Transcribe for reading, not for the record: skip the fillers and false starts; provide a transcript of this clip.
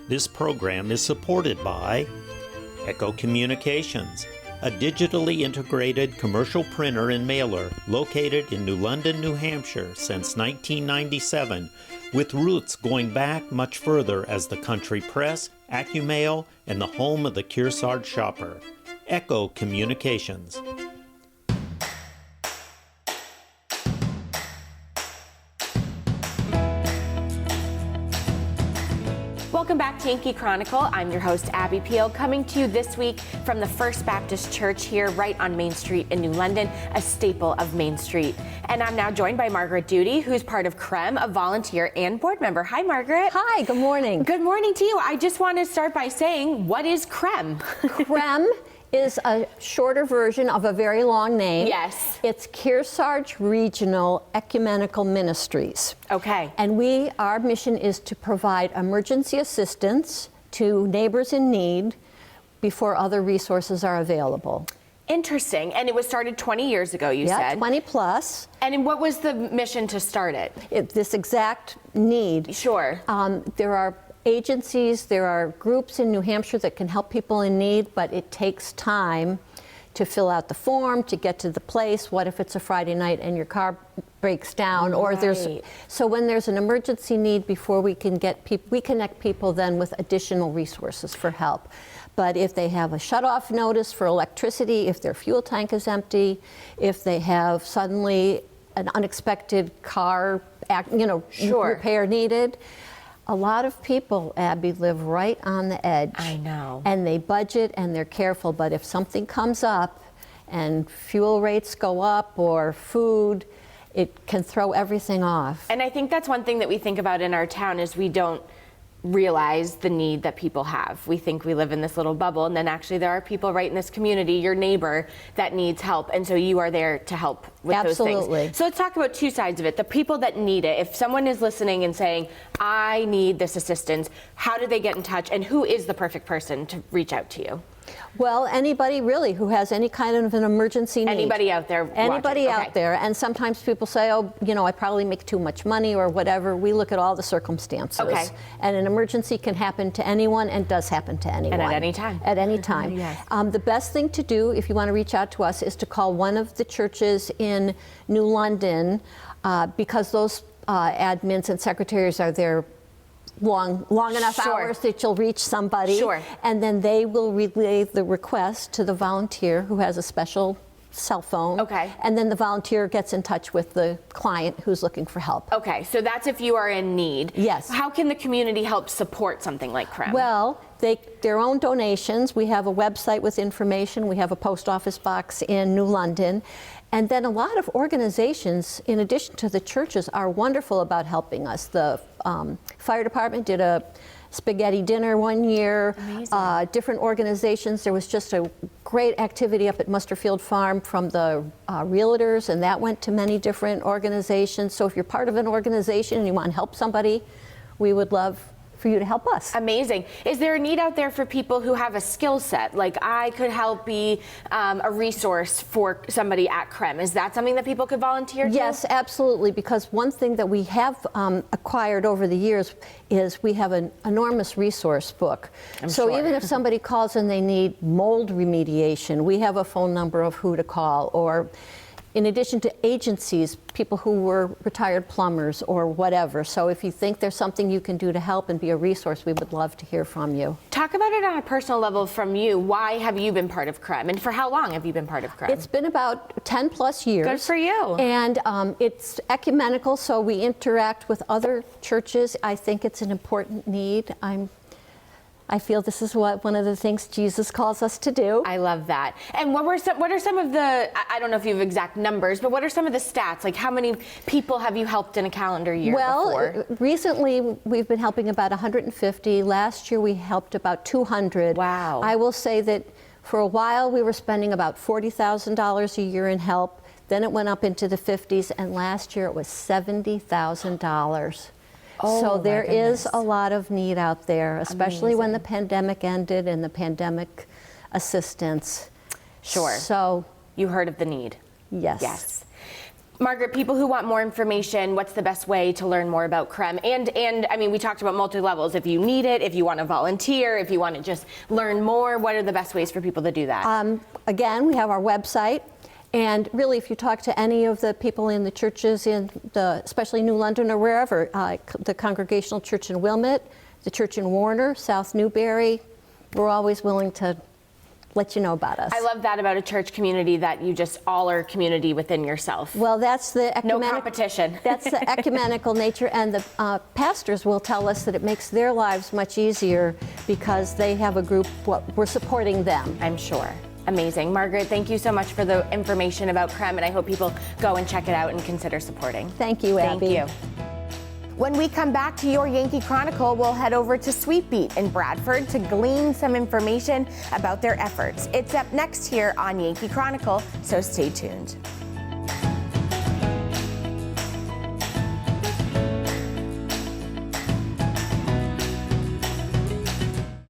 This program is supported by Echo Communications, a digitally integrated commercial printer and mailer located in New London, New Hampshire since 1997, with roots going back much further as the country press, Ecumail, and the home of the Kearsarge shopper. Echo Communications. Welcome back to Yankee Chronicle. I'm your host, Abby Peel, coming to you this week from the First Baptist Church here right on Main Street in New London, a staple of Main Street. And I'm now joined by Margaret Doody, who's part of CREM, a volunteer and board member. Hi, Margaret. Hi, good morning. Good morning to you. I just want to start by saying, what is CREM? CREM is a shorter version of a very long name. Yes. It's Kearsarge Regional Ecumenical Ministries. Okay. And our mission is to provide emergency assistance to neighbors in need before other resources are available. Interesting. And it was started 20 years ago, you said? Yeah, 20 plus. And what was the mission to start it? This exact need. Sure. There are agencies, there are groups in New Hampshire that can help people in need, but it takes time to fill out the form, to get to the place. What if it's a Friday night and your car breaks down? Or so when there's an emergency need, before we can get people, we connect people then with additional resources for help. But if they have a shut-off notice for electricity, if their fuel tank is empty, if they have suddenly an unexpected car, repair needed, a lot of people, Abby, live right on the edge. I know. And they budget and they're careful, but if something comes up and fuel rates go up or food, it can throw everything off. And I think that's one thing that we think about in our town is we don't realize the need that people have. We think we live in this little bubble, and then actually there are people right in this community, your neighbor, that needs help, and so you are there to help with those things. Absolutely. So let's talk about two sides of it. The people that need it. If someone is listening and saying, I need this assistance, how do they get in touch, and who is the perfect person to reach out to you? Well, anybody really who has any kind of an emergency need. Anybody out there watching. Anybody out there. And sometimes people say, oh, I probably make too much money or whatever. We look at all the circumstances. Okay. And an emergency can happen to anyone and does happen to anyone. And at any time. At any time. Yes. The best thing to do if you want to reach out to us is to call one of the churches in New London because those admins and secretaries are there long enough Sure. hours that you'll reach somebody. Sure. And then they will relay the request to the volunteer who has a special cell phone. Okay. And then the volunteer gets in touch with the client who's looking for help. Okay, so that's if you are in need. Yes. How can the community help support something like CREM? Well, their own donations. We have a website with information. We have a post office box in New London. And then a lot of organizations, in addition to the churches, are wonderful about helping us. The fire department did a spaghetti dinner one year. Amazing. Different organizations. There was just a great activity up at Musterfield Farm from the realtors, and that went to many different organizations. So if you're part of an organization and you want to help somebody, we would love for you to help us. Amazing. Is there a need out there for people who have a skill set? Like I could help be a resource for somebody at CREM. Is that something that people could volunteer to? Yes, absolutely, because one thing that we have acquired over the years is we have an enormous resource book. So even if somebody calls and they need mold remediation, we have a phone number of who to call, or in addition to agencies, people who were retired plumbers or whatever. So if you think there's something you can do to help and be a resource, we would love to hear from you. Talk about it on a personal level from you. Why have you been part of CREM? And for how long have you been part of CREM? It's been about 10 plus years. Good for you. And it's ecumenical, so we interact with other churches. I think it's an important need. I feel this is one of the things Jesus calls us to do. I love that. And what are some of the, I don't know if you have exact numbers, but what are some of the stats? Like how many people have you helped in a calendar year before? Recently we've been helping about 150. Last year we helped about 200. Wow. I will say that for a while we were spending about $40,000 a year in help. Then it went up into the 50s, and last year it was $70,000. So there is a lot of need out there, especially when the pandemic ended and the pandemic assistance. Sure. So you heard of the need. Yes. Yes. Margaret, people who want more information, what's the best way to learn more about CREM? And I mean, we talked about multi-levels. If you need it, if you want to volunteer, if you want to just learn more, what are the best ways for people to do that? Again, we have our website. And really, if you talk to any of the people in the churches, especially New London or wherever, the Congregational Church in Wilmette, the church in Warner, South Newbury, we're always willing to let you know about us. I love that about a church community, that you just all are community within yourself. Well, that's the no competition. That's the ecumenical nature, and the pastors will tell us that it makes their lives much easier because they have a group. We're supporting them. I'm sure. Amazing. Margaret, thank you so much for the information about CREM, and I hope people go and check it out and consider supporting. Thank you, Abby. Thank you. When we come back to your Yankee Chronicle, we'll head over to Sweet Beet in Bradford to glean some information about their efforts. It's up next here on Yankee Chronicle, so stay tuned.